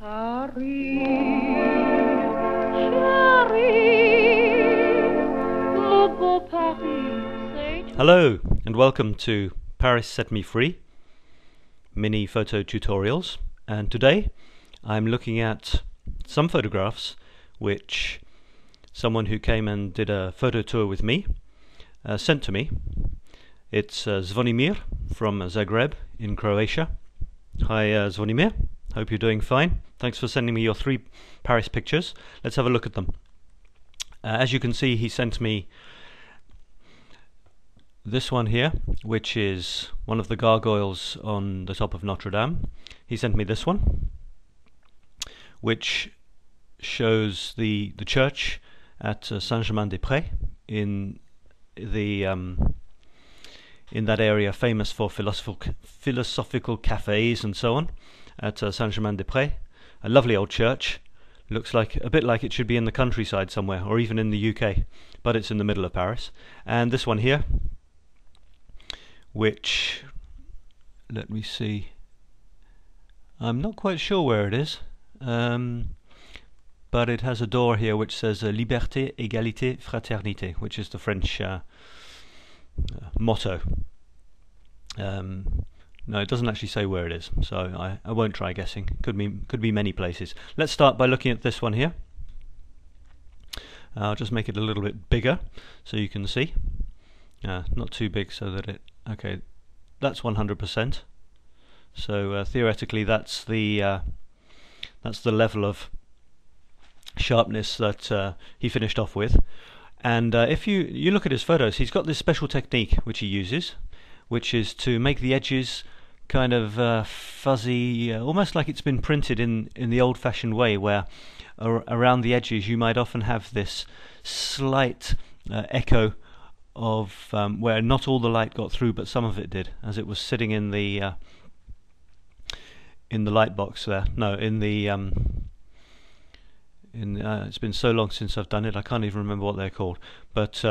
Hello and welcome to Paris Set Me Free mini photo tutorials, and today I'm looking at some photographs which someone who came and did a photo tour with me sent to me. It's Zvonimir from Zagreb in Croatia. Hi Zvonimir, hope you're doing fine. Thanks for sending me your 3 Paris pictures. Let's have a look at them. As you can see, he sent me this one here, which is one of the gargoyles on the top of Notre Dame. He sent me this one, which shows the church at Saint-Germain-des-Prés in that area famous for philosophical cafes and so on at Saint-Germain-des-Prés. A lovely old church. Looks like a bit like it should be in the countryside somewhere, or even in the UK, but it's in the middle of Paris. And this one here, which, let me see, I'm not quite sure where it is, but it has a door here which says Liberté, Égalité, Fraternité, which is the French motto. No, it doesn't actually say where it is, so I won't try guessing. Could be many places. Let's start by looking at this one here. I'll just make it a little bit bigger so you can see. Not too big so that it... Okay, that's 100%. So theoretically, that's the level of sharpness that he finished off with. And if you look at his photos, he's got this special technique which he uses, which is to make the edges kind of fuzzy, almost like it's been printed in the old-fashioned way, where around the edges you might often have this slight echo of where not all the light got through, but some of it did, as it was sitting in the light box there. No, it's been so long since I've done it, I can't even remember what they're called. But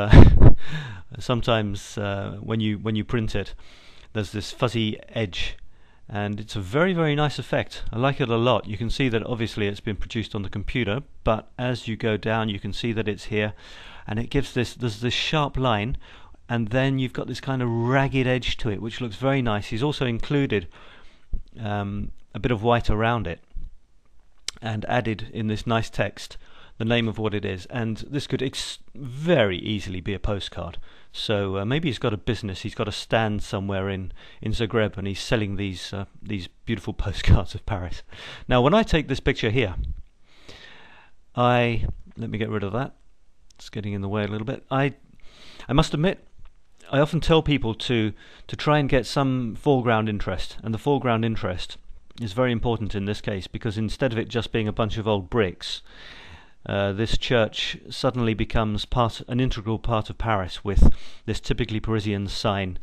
sometimes when you print it, there's this fuzzy edge, and it's a very, very nice effect. I like it a lot. You can see that obviously it's been produced on the computer, but as you go down you can see that it's here, and it gives there's this sharp line, and then you've got this kind of ragged edge to it, which looks very nice. He's also included a bit of white around it, and added in this nice text the name of what it is, and this could very easily be a postcard. So maybe he's got a business, he's got a stand somewhere in Zagreb, and he's selling these beautiful postcards of Paris. Now when I take this picture here, let me get rid of that, it's getting in the way a little bit. I must admit, I often tell people to try and get some foreground interest, and the foreground interest is very important in this case, because instead of it just being a bunch of old bricks, this church suddenly becomes an integral part of Paris, with this typically Parisian sign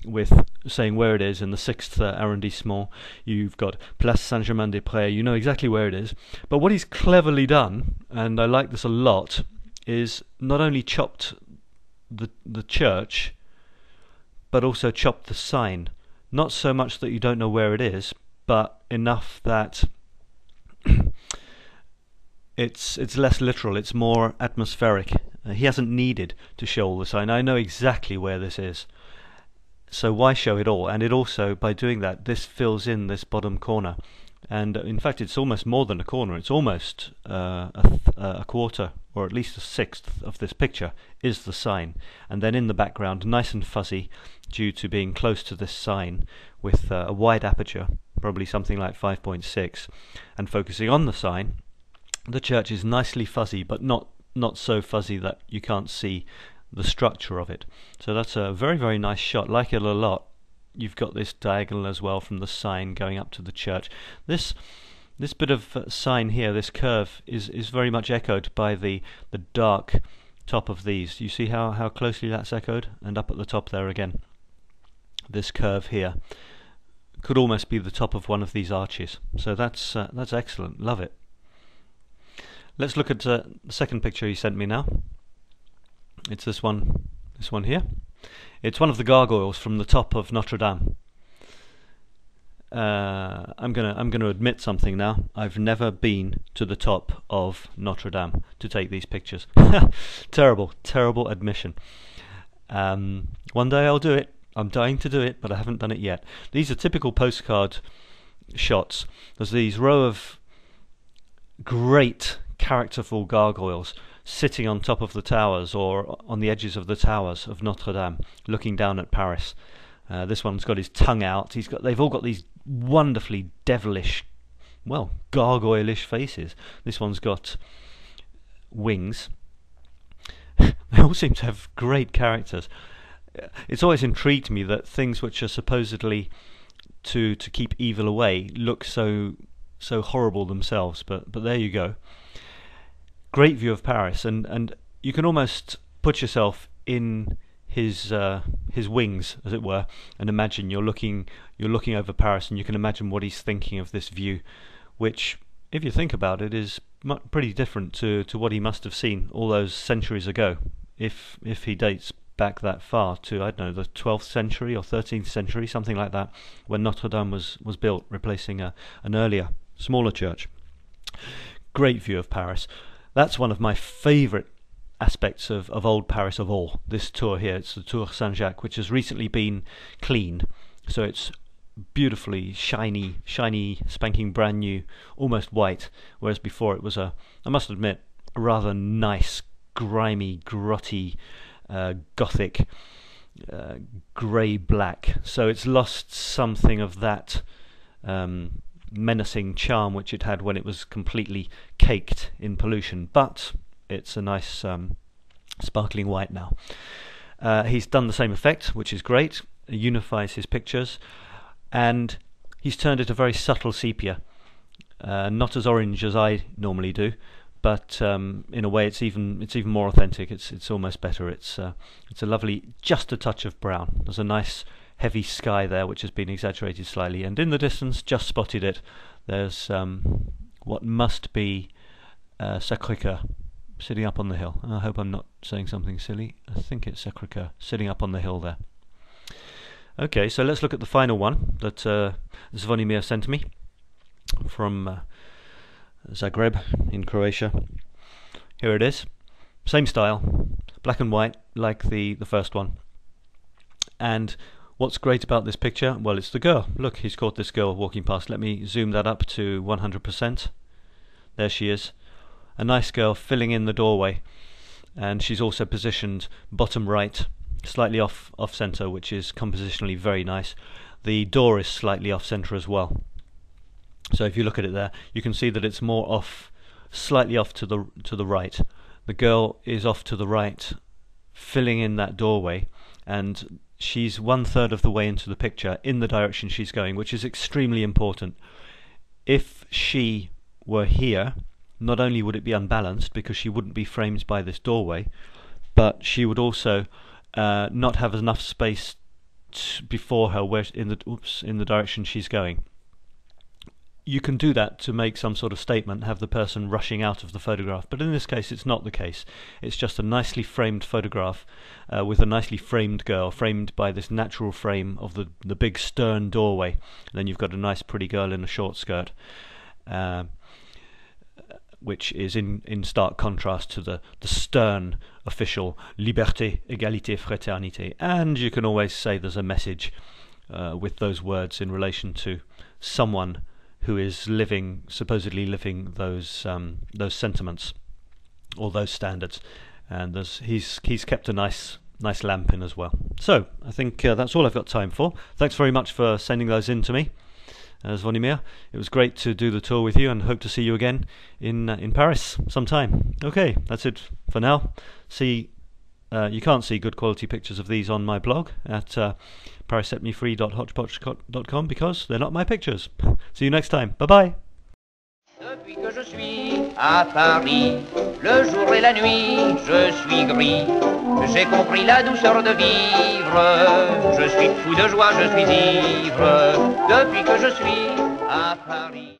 with saying where it is in the 6th arrondissement. You've got Place Saint-Germain-des-Prés, you know exactly where it is. But what he's cleverly done, and I like this a lot, is not only chopped the church, but also chopped the sign. Not so much that you don't know where it is, but enough that it's less literal, it's more atmospheric. He hasn't needed to show all the sign. I know exactly where this is, so why show it all? And it also, by doing that, this fills in this bottom corner, and in fact it's almost more than a corner. It's almost a quarter, or at least a sixth of this picture is the sign, and then in the background, nice and fuzzy due to being close to this sign, with a wide aperture, probably something like 5.6, and focusing on the sign, the church is nicely fuzzy, but not so fuzzy that you can't see the structure of it. So that's a very, very nice shot. Like it a lot. You've got this diagonal as well from the sign going up to the church. This bit of sign here, this curve, is very much echoed by the dark top of these. You see how closely that's echoed? And up at the top there again, this curve here could almost be the top of one of these arches. So that's excellent. Love it. Let's look at the second picture he sent me now. It's this one here. It's one of the gargoyles from the top of Notre Dame. I'm gonna admit something now. I've never been to the top of Notre Dame to take these pictures. Terrible admission. One day I'll do it. I'm dying to do it, but I haven't done it yet. These are typical postcard shots. There's these row of great characterful gargoyles sitting on top of the towers or on the edges of the towers of Notre Dame, looking down at Paris. This one's got his tongue out. They've all got these wonderfully devilish, well, gargoyle-ish faces. This one's got wings. They all seem to have great characters. It's always intrigued me that things which are supposedly to keep evil away look so horrible themselves. But there you go. Great view of Paris, and you can almost put yourself in his wings, as it were, and imagine you're looking over Paris, and you can imagine what he's thinking of this view, which, if you think about it, is pretty different to what he must have seen all those centuries ago, if he dates back that far to, I don't know, the 12th century or 13th century, something like that, when Notre Dame was built, replacing an earlier, smaller church. Great view of Paris. That's one of my favourite aspects of old Paris of all. This tour here, it's the Tour Saint-Jacques, which has recently been cleaned, so it's beautifully shiny, spanking brand new, almost white, whereas before it was I must admit, a rather nice, grimy, grotty, gothic, grey-black. So it's lost something of that menacing charm which it had when it was completely caked in pollution, but it's a nice sparkling white now. He's done the same effect, which is great. It unifies his pictures, and he's turned it a very subtle sepia, not as orange as I normally do, but in a way it's even more authentic. It's almost better. It's a lovely, just a touch of brown. There's a nice heavy sky there which has been exaggerated slightly, and in the distance, just spotted it, there's what must be Sacré-Cœur sitting up on the hill. I hope I'm not saying something silly. I think it's Sacré-Cœur sitting up on the hill there. Okay, so let's look at the final one that Zvonimir sent me from Zagreb in Croatia. Here it is. Same style, black and white like the first one. And what's great about this picture? Well, it's the girl. Look, he's caught this girl walking past. Let me zoom that up to 100%. There she is. A nice girl filling in the doorway. And she's also positioned bottom right, slightly off center, which is compositionally very nice. The door is slightly off center as well. So if you look at it there, you can see that it's more off, slightly off to the right. The girl is off to the right, filling in that doorway, and she's 1/3 of the way into the picture in the direction she's going, which is extremely important. If she were here, not only would it be unbalanced because she wouldn't be framed by this doorway, but she would also not have enough space before her where in the direction she's going. You can do that to make some sort of statement, have the person rushing out of the photograph, but in this case it's not the case. It's just a nicely framed photograph with a nicely framed girl, framed by this natural frame of the big stern doorway. And then you've got a nice pretty girl in a short skirt, which is in stark contrast to the stern official liberté, égalité, fraternité. And you can always say there's a message with those words in relation to someone who is supposedly living those sentiments or those standards, and he's kept a nice lamp in as well. So I think that's all I've got time for. Thanks very much for sending those in to me, Zvonimir. It was great to do the tour with you, and hope to see you again in Paris sometime. Okay, that's it for now. You can't see good quality pictures of these on my blog at parissetmefree.hotchpotch.com because they're not my pictures. See you next time. Bye bye. Depuis que je suis à Paris, le jour et la nuit, je suis gris. J'ai compris la douceur de vivre. Je suis fou de joie, je suis ivre. Depuis que je suis à Paris.